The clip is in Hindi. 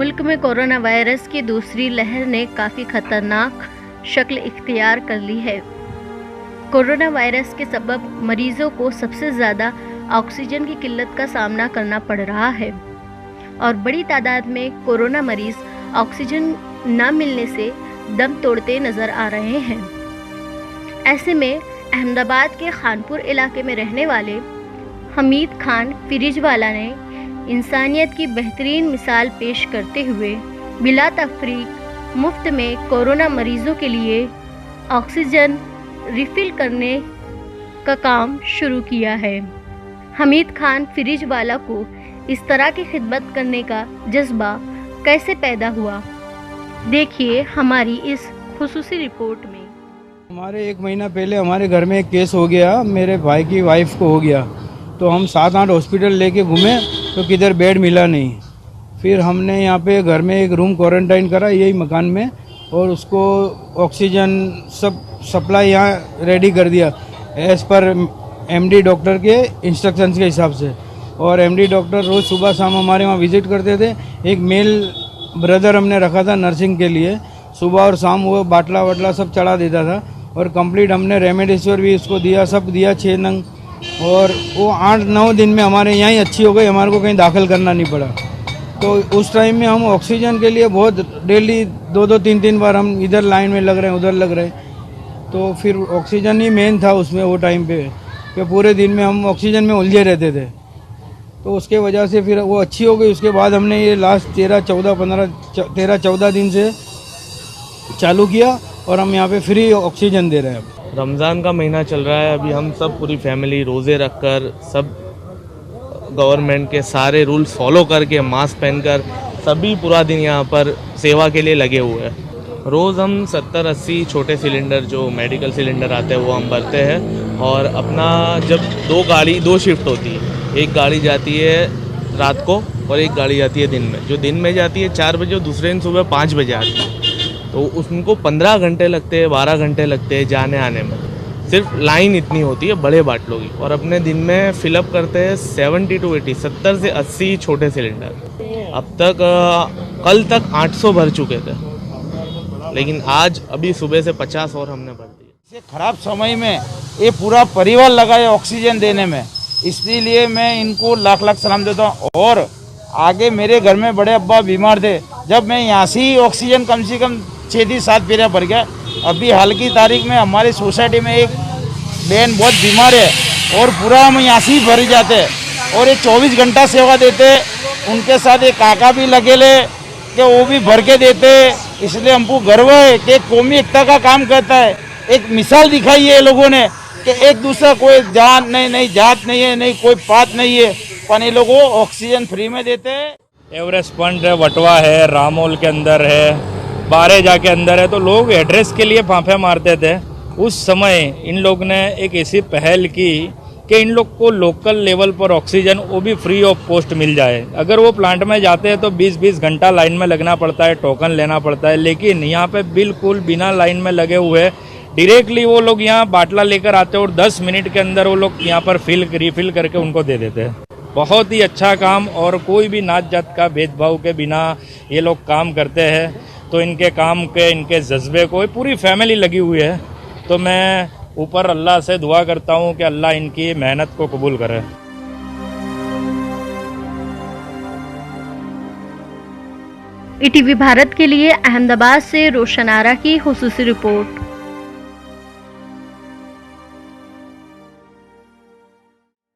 मुल्क में कोरोना वायरस की दूसरी लहर ने काफ़ी खतरनाक शक्ल इख्तियार कर ली है। कोरोना वायरस के सबब मरीजों को सबसे ज़्यादा ऑक्सीजन की किल्लत का सामना करना पड़ रहा है और बड़ी तादाद में कोरोना मरीज ऑक्सीजन न मिलने से दम तोड़ते नज़र आ रहे हैं। ऐसे में अहमदाबाद के खानपुर इलाके में रहने वाले हमीद खान फिरिजवाला ने इंसानियत की बेहतरीन मिसाल पेश करते हुए बिला तफरीक मुफ्त में कोरोना मरीजों के लिए ऑक्सीजन रिफ़िल करने का काम शुरू किया है। हमीद खान फिरिजवाला को इस तरह की खिदमत करने का जज्बा कैसे पैदा हुआ, देखिए हमारी इस खुसूसी रिपोर्ट में। हमारे 1 महीना पहले हमारे घर में एक केस हो गया, मेरे भाई की वाइफ को हो गया, तो हम 7-8 हॉस्पिटल लेके घूमे तो किधर बेड मिला नहीं। फिर हमने यहाँ पे घर में एक रूम क्वारंटाइन करा यही मकान में और उसको ऑक्सीजन सब सप्लाई यहाँ रेडी कर दिया एज़ पर एमडी डॉक्टर के इंस्ट्रक्शंस के हिसाब से। और एमडी डॉक्टर रोज़ सुबह शाम हमारे वहाँ विज़िट करते थे। एक मेल ब्रदर हमने रखा था नर्सिंग के लिए, सुबह और शाम वो बाटला वाटला सब चढ़ा देता था। और कंप्लीट हमने रेमडेसिविर भी उसको दिया, सब दिया 6 नंग, और वो 8-9 दिन में हमारे यहाँ ही अच्छी हो गई, हमारे को कहीं दाखिल करना नहीं पड़ा। तो उस टाइम में हम ऑक्सीजन के लिए बहुत डेली 2-2 3-3 बार हम इधर लाइन में लग रहे हैं, उधर लग रहे हैं। तो फिर ऑक्सीजन ही मेन था उसमें वो टाइम पे, कि पूरे दिन में हम ऑक्सीजन में उलझे रहते थे। तो उसके वजह से फिर वो अच्छी हो गई। उसके बाद हमने ये लास्ट 13-14 दिन से चालू किया और हम यहाँ पे फ्री ऑक्सीजन दे रहे हैं। रमज़ान का महीना चल रहा है, अभी हम सब पूरी फैमिली रोज़े रखकर सब गवर्नमेंट के सारे रूल्स फॉलो करके मास्क पहनकर सभी पूरा दिन यहाँ पर सेवा के लिए लगे हुए हैं। रोज़ हम 70-80 छोटे सिलेंडर जो मेडिकल सिलेंडर आते हैं वो हम भरते हैं। और अपना जब 2 शिफ्ट होती है, एक गाड़ी जाती है रात को और एक गाड़ी जाती है दिन में। जो दिन में जाती है 4 बजे और दूसरे दिन सुबह 5 बजे आती है, तो उनको 15 घंटे लगते हैं, 12 घंटे लगते हैं जाने आने में। सिर्फ लाइन इतनी होती है बड़े बाटलों की। और अपने दिन में फिलअप करते हैं 70 से 80 छोटे सिलेंडर। अब तक कल तक 800 भर चुके थे, लेकिन आज अभी सुबह से 50 और हमने भर दिए। इस खराब समय में ये पूरा परिवार लगा है ऑक्सीजन देने में, इसलिए मैं इनको लाख लाख सलाम देता हूँ। और आगे मेरे घर में बड़े अब्बा बीमार थे, जब मैं यहाँ से ही ऑक्सीजन कम से कम 6-7 फेरा भर गया। अभी हाल की तारीख में हमारी सोसाइटी में एक बहन बहुत बीमार है और पूरा हम यहाँ से ही भर जाते हैं और ये 24 घंटा सेवा देते। उनके साथ एक काका भी लगे ले कि वो भी भर के देते। इसलिए हमको गर्व है कि कौमी एकता का काम करता है। एक मिसाल दिखाई है लोगों ने कि एक दूसरा कोई जात नहीं जात नहीं है, नहीं कोई पात नहीं है, पर ये लोगों ऑक्सीजन फ्री में देते हैं। एवरेस्ट पॉइंट है, वटवा है, रामोल के अंदर है, बारे जाके अंदर है, तो लोग एड्रेस के लिए फांफे मारते थे। उस समय इन लोग ने एक ऐसी पहल की कि इन लोग को लोकल लेवल पर ऑक्सीजन वो भी फ्री ऑफ कॉस्ट मिल जाए। अगर वो प्लांट में जाते हैं तो 20-20 घंटा लाइन में लगना पड़ता है, टोकन लेना पड़ता है, लेकिन यहाँ पे बिल्कुल बिना लाइन में लगे हुए डायरेक्टली वो लोग यहाँ बाटला लेकर आते हैं और 10 मिनट के अंदर वो लोग यहाँ पर रिफिल करके उनको दे देते हैं। बहुत ही अच्छा काम, और कोई भी नात जात का भेदभाव के बिना ये लोग काम करते हैं। तो इनके काम के, इनके जज्बे को पूरी फैमिली लगी हुई है। तो मैं ऊपर अल्लाह से दुआ करता हूँ कि अल्लाह इनकी मेहनत को कबूल करे। ईटीवी भारत के लिए अहमदाबाद से रोशन आरा की खुसूसी रिपोर्ट।